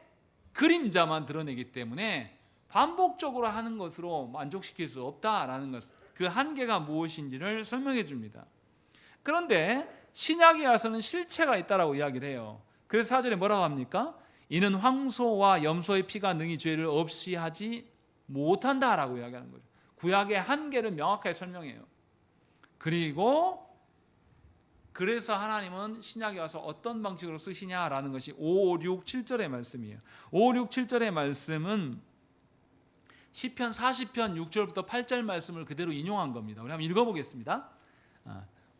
Speaker 1: 그림자만 드러내기 때문에 반복적으로 하는 것으로 만족시킬 수 없다라는 것, 그 한계가 무엇인지를 설명해 줍니다. 그런데 신약에 와서는 실체가 있다라고 이야기를 해요. 그래서 4절에 뭐라고 합니까? 이는 황소와 염소의 피가 능히 죄를 없이 하지 못한다라고 이야기하는 거죠. 구약의 한계를 명확하게 설명해요. 그리고 그래서 하나님은 신약에 와서 어떤 방식으로 쓰시냐라는 것이 5, 6, 7절의 말씀이에요. 5, 6, 7절의 말씀은 시편 40편 6절부터 8절 말씀을 그대로 인용한 겁니다. 우리 한번 읽어보겠습니다.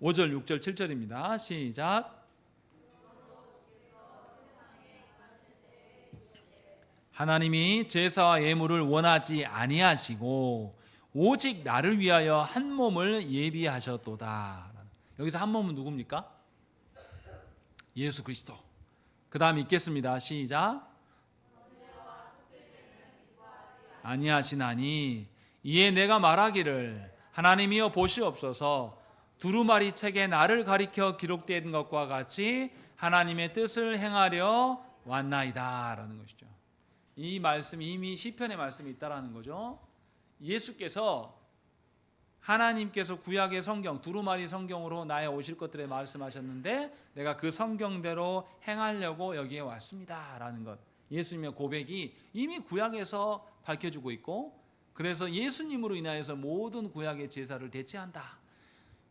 Speaker 1: 5절, 6절, 7절입니다. 시작. 하나님이 제사와 예물을 원하지 아니하시고 오직 나를 위하여 한 몸을 예비하셨도다. 여기서 한 몸은 누굽니까? 예수 그리스도. 그 다음 읽겠습니다. 시작. 아니하시나니 이에 내가 말하기를 하나님이여 보시옵소서 두루마리 책에 나를 가리켜 기록된 것과 같이 하나님의 뜻을 행하려 왔나이다 라는 것이죠. 이 말씀이 이미 시편의 말씀이 있다라는 거죠. 예수께서 하나님께서 구약의 성경 두루마리 성경으로 나의 오실 것들에 말씀하셨는데 내가 그 성경대로 행하려고 여기에 왔습니다 라는 것, 예수님의 고백이 이미 구약에서 밝혀주고 있고, 그래서 예수님으로 인하여서 모든 구약의 제사를 대체한다.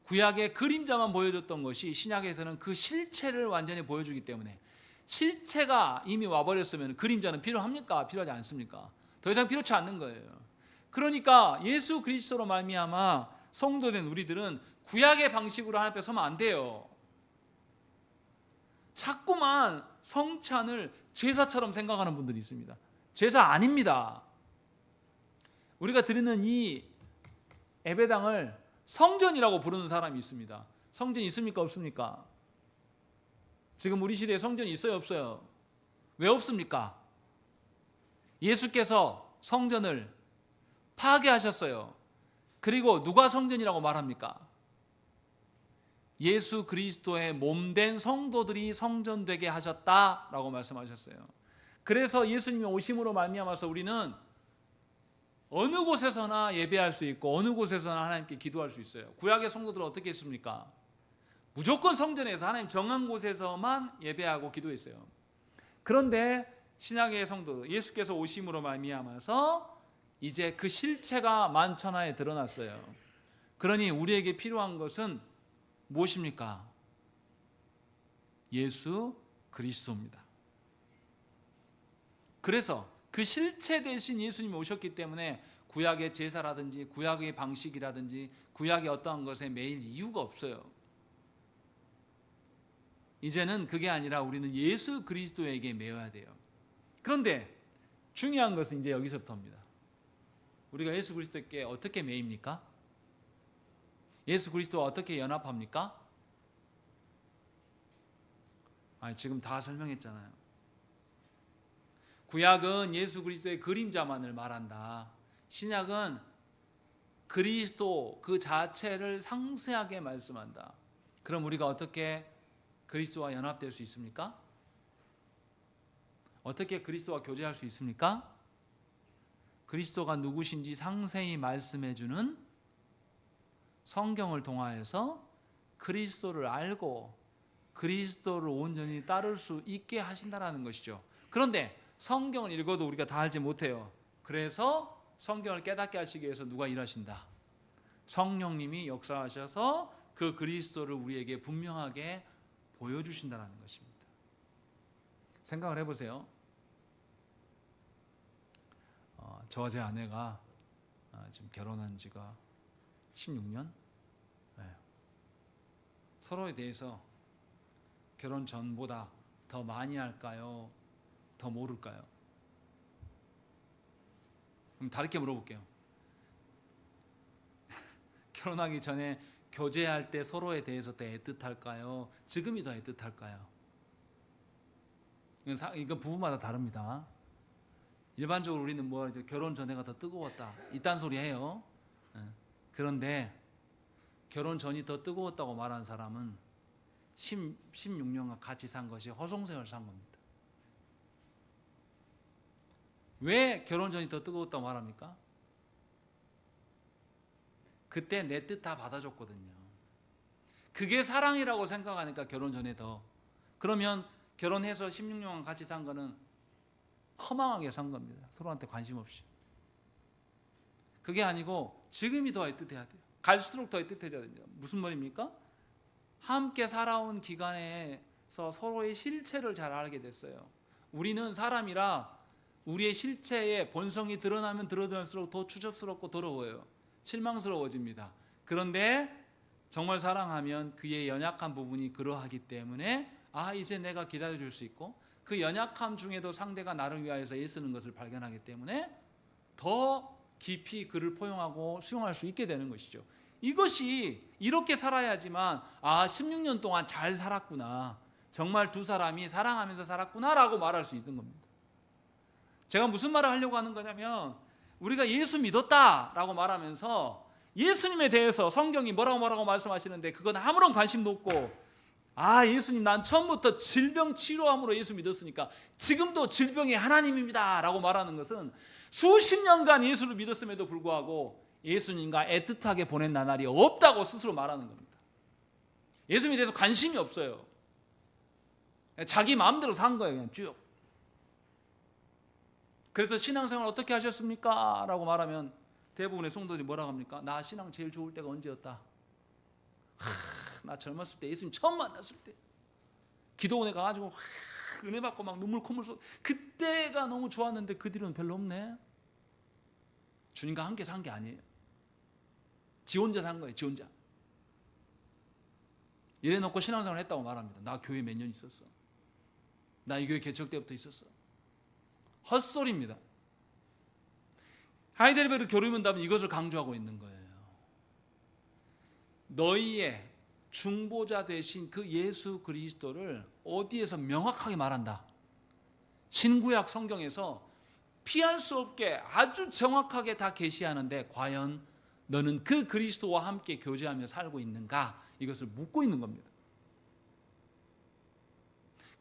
Speaker 1: 구약의 그림자만 보여줬던 것이 신약에서는 그 실체를 완전히 보여주기 때문에, 실체가 이미 와버렸으면 그림자는 필요합니까? 필요하지 않습니까? 더 이상 필요치 않는 거예요. 그러니까 예수 그리스도로 말미암아 성도된 우리들은 구약의 방식으로 하나님 앞에 서면 안 돼요. 자꾸만 성찬을 제사처럼 생각하는 분들이 있습니다. 제사 아닙니다. 우리가 드리는 이 예배당을 성전이라고 부르는 사람이 있습니다. 성전 있습니까? 없습니까? 지금 우리 시대에 성전이 있어요? 없어요? 왜 없습니까? 예수께서 성전을 파괴하셨어요. 그리고 누가 성전이라고 말합니까? 예수 그리스도의 몸된 성도들이 성전되게 하셨다라고 말씀하셨어요. 그래서 예수님의 오심으로 말미암아서 우리는 어느 곳에서나 예배할 수 있고 어느 곳에서나 하나님께 기도할 수 있어요. 구약의 성도들은 어떻게 했습니까? 무조건 성전에서 하나님 정한 곳에서만 예배하고 기도했어요. 그런데 신약의 성도 예수께서 오심으로 말미암아서 이제 그 실체가 만천하에 드러났어요. 그러니 우리에게 필요한 것은 무엇입니까? 예수 그리스도입니다. 그래서 그 실체 대신 예수님이 오셨기 때문에 구약의 제사라든지 구약의 방식이라든지 구약의 어떠한 것에 매일 이유가 없어요. 이제는 그게 아니라 우리는 예수 그리스도에게 매여야 돼요. 그런데 중요한 것은 이제 여기서부터입니다. 우리가 예수 그리스도께 어떻게 매입니까? 예수 그리스도와 어떻게 연합합니까? 지금 다 설명했잖아요. 구약은 예수 그리스도의 그림자만을 말한다. 신약은 그리스도 그 자체를 상세하게 말씀한다. 그럼 우리가 어떻게 그리스도와 연합될 수 있습니까? 어떻게 그리스도와 교제할 수 있습니까? 그리스도가 누구신지 상세히 말씀해주는 성경을 통하여서 그리스도를 알고 그리스도를 온전히 따를 수 있게 하신다라는 것이죠. 그런데 성경을 읽어도 우리가 다 알지 못해요. 그래서 성경을 깨닫게 하시기 위해서 누가 일하신다? 성령님이 역사하셔서 그 그리스도를 우리에게 분명하게 보여주신다는 것입니다. 생각을 해보세요. 저와 제 아내가 지금 결혼한 지가 16년? 네. 서로에 대해서 결혼 전보다 더 많이 알까요? 더 모를까요? 그럼 다르게 물어볼게요. 결혼하기 전에 교제할 때 서로에 대해서 더 애틋할까요? 지금이 더 애틋할까요? 이건 부부마다 다릅니다. 일반적으로 우리는 뭐 결혼 전에가 더 뜨거웠다 이딴 소리 해요. 그런데 결혼 전이 더 뜨거웠다고 말하는 사람은 16년간 같이 산 것이 허송세월 산 겁니다. 왜 결혼 전이 더 뜨거웠다고 말합니까? 그때 내 뜻 다 받아줬거든요. 그게 사랑이라고 생각하니까 결혼 전에 더. 그러면 결혼해서 16년간 같이 산 거는 허망하게 산 겁니다. 서로한테 관심 없이. 그게 아니고 지금이 더 애틋해야 돼요. 갈수록 더 애틋해져야 됩니다. 무슨 말입니까? 함께 살아온 기간에서 서로의 실체를 잘 알게 됐어요. 우리는 사람이라 우리의 실체의 본성이 드러나면 드러날수록 더 추접스럽고 더러워요. 실망스러워집니다. 그런데 정말 사랑하면 그의 연약한 부분이 그러하기 때문에 이제 내가 기다려줄 수 있고 그 연약함 중에도 상대가 나를 위하여서 애쓰는 것을 발견하기 때문에 더 깊이 그를 포용하고 수용할 수 있게 되는 것이죠. 이것이 이렇게 살아야지만 16년 동안 잘 살았구나, 정말 두 사람이 사랑하면서 살았구나라고 말할 수 있는 겁니다. 제가 무슨 말을 하려고 하는 거냐면 우리가 예수 믿었다라고 말하면서 예수님에 대해서 성경이 뭐라고 말씀하시는데 그건 아무런 관심도 없고 예수님 난 처음부터 질병 치료함으로 예수 믿었으니까 지금도 질병이 하나님입니다 라고 말하는 것은 수십 년간 예수를 믿었음에도 불구하고 예수님과 애틋하게 보낸 나날이 없다고 스스로 말하는 겁니다. 예수님에 대해서 관심이 없어요. 자기 마음대로 산 거예요. 그냥 쭉. 그래서 신앙생활 어떻게 하셨습니까? 라고 말하면 대부분의 성도들이 뭐라고 합니까? 나 신앙 제일 좋을 때가 언제였다? 나 젊었을 때 예수님 처음 만났을 때 기도원에 가가지고 은혜 받고 막 눈물 콧물 쏟 그때가 너무 좋았는데 그 뒤로는 별로 없네. 주님과 함께 산 게 아니에요. 지 혼자 산 거예요. 지 혼자. 이래놓고 신앙생활 했다고 말합니다. 나 교회 몇 년 있었어. 나 이 교회 개척 때부터 있었어. 헛소리입니다. 하이델베르 교리문답은 이것을 강조하고 있는 거예요. 너희의 중보자 되신 그 예수 그리스도를 어디에서 명확하게 말한다. 신구약 성경에서 피할 수 없게 아주 정확하게 다 계시하는데 과연 너는 그 그리스도와 함께 교제하며 살고 있는가? 이것을 묻고 있는 겁니다.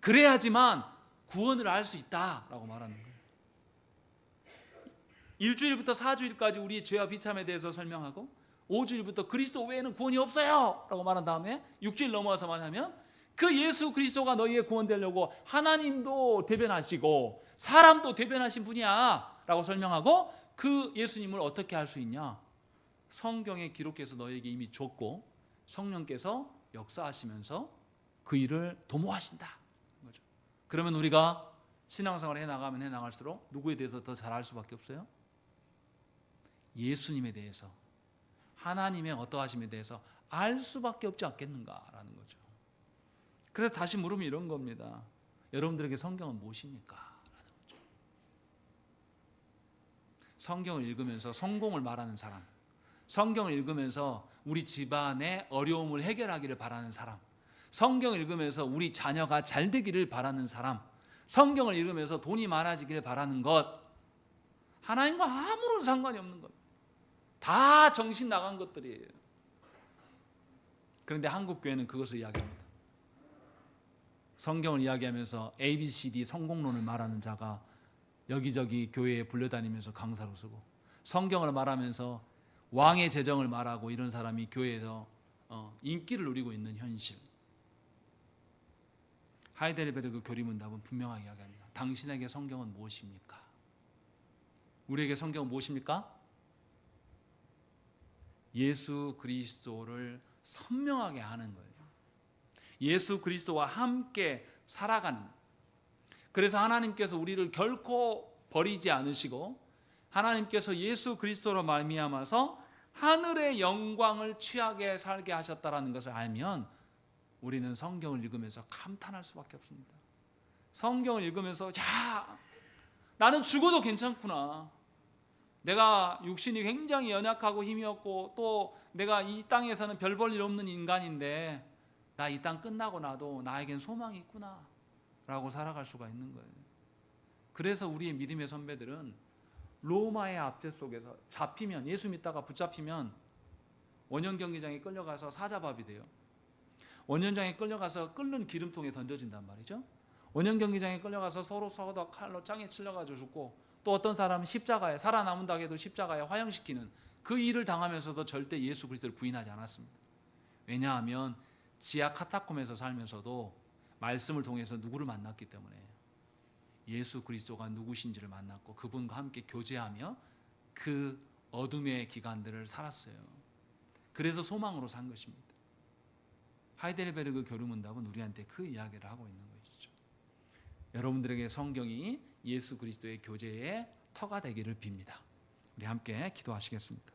Speaker 1: 그래야지만 구원을 알 수 있다라고 말하는 거예요. 일주일부터 4주일까지 우리의 죄와 비참에 대해서 설명하고 5주일부터 그리스도 외에는 구원이 없어요 라고 말한 다음에 6주일 넘어와서 말하면 그 예수 그리스도가 너희의 구원되려고 하나님도 대변하시고 사람도 대변하신 분이야 라고 설명하고 그 예수님을 어떻게 알 수 있냐? 성경에 기록해서 너희에게 이미 줬고 성령께서 역사하시면서 그 일을 도모하신다. 그러면 우리가 신앙생활을 해나가면 해나갈수록 누구에 대해서 더 잘 알 수밖에 없어요? 예수님에 대해서, 하나님의 어떠하심에 대해서 알 수밖에 없지 않겠는가라는 거죠. 그래서 다시 물으면 이런 겁니다. 여러분들에게 성경은 무엇입니까? 라는 거죠. 성경을 읽으면서 성공을 말하는 사람, 성경을 읽으면서 우리 집안의 어려움을 해결하기를 바라는 사람, 성경을 읽으면서 우리 자녀가 잘 되기를 바라는 사람, 성경을 읽으면서 돈이 많아지기를 바라는 것, 하나님과 아무런 상관이 없는 것, 다 정신 나간 것들이에요. 그런데 한국교회는 그것을 이야기합니다. 성경을 이야기하면서 ABCD 성공론을 말하는 자가 여기저기 교회에 불려다니면서 강사로 쓰고, 성경을 말하면서 왕의 재정을 말하고 이런 사람이 교회에서 인기를 누리고 있는 현실. 하이델베르그 교리문답은 분명하게 이야기합니다. 당신에게 성경은 무엇입니까? 우리에게 성경은 무엇입니까? 예수 그리스도를 선명하게 아는 거예요. 예수 그리스도와 함께 살아가는. 그래서 하나님께서 우리를 결코 버리지 않으시고 하나님께서 예수 그리스도로 말미암아서 하늘의 영광을 취하게 살게 하셨다라는 것을 알면 우리는 성경을 읽으면서 감탄할 수밖에 없습니다. 성경을 읽으면서 나는 죽어도 괜찮구나. 내가 육신이 굉장히 연약하고 힘이 없고 또 내가 이 땅에서는 별 볼 일 없는 인간인데 나 이 땅 끝나고 나도 나에겐 소망이 있구나 라고 살아갈 수가 있는 거예요. 그래서 우리의 믿음의 선배들은 로마의 압제 속에서 잡히면, 예수 믿다가 붙잡히면 원형 경기장에 끌려가서 사자밥이 돼요. 원형장에 끌려가서 끓는 기름통에 던져진단 말이죠. 원형 경기장에 끌려가서 서로 칼로 짱에 찔려가지고 죽고, 또 어떤 사람은 십자가에, 살아남은다 해도 십자가에 화형시키는 그 일을 당하면서도 절대 예수 그리스도를 부인하지 않았습니다. 왜냐하면 지하 카타콤에서 살면서도 말씀을 통해서 누구를 만났기 때문에 예수 그리스도가 누구신지를 만났고 그분과 함께 교제하며 그 어둠의 기간들을 살았어요. 그래서 소망으로 산 것입니다. 하이델베르그 교류문답은 우리한테 그 이야기를 하고 있는 것이죠. 여러분들에게 성경이 예수 그리스도의 교제의 터가 되기를 빕니다. 우리 함께 기도하시겠습니다.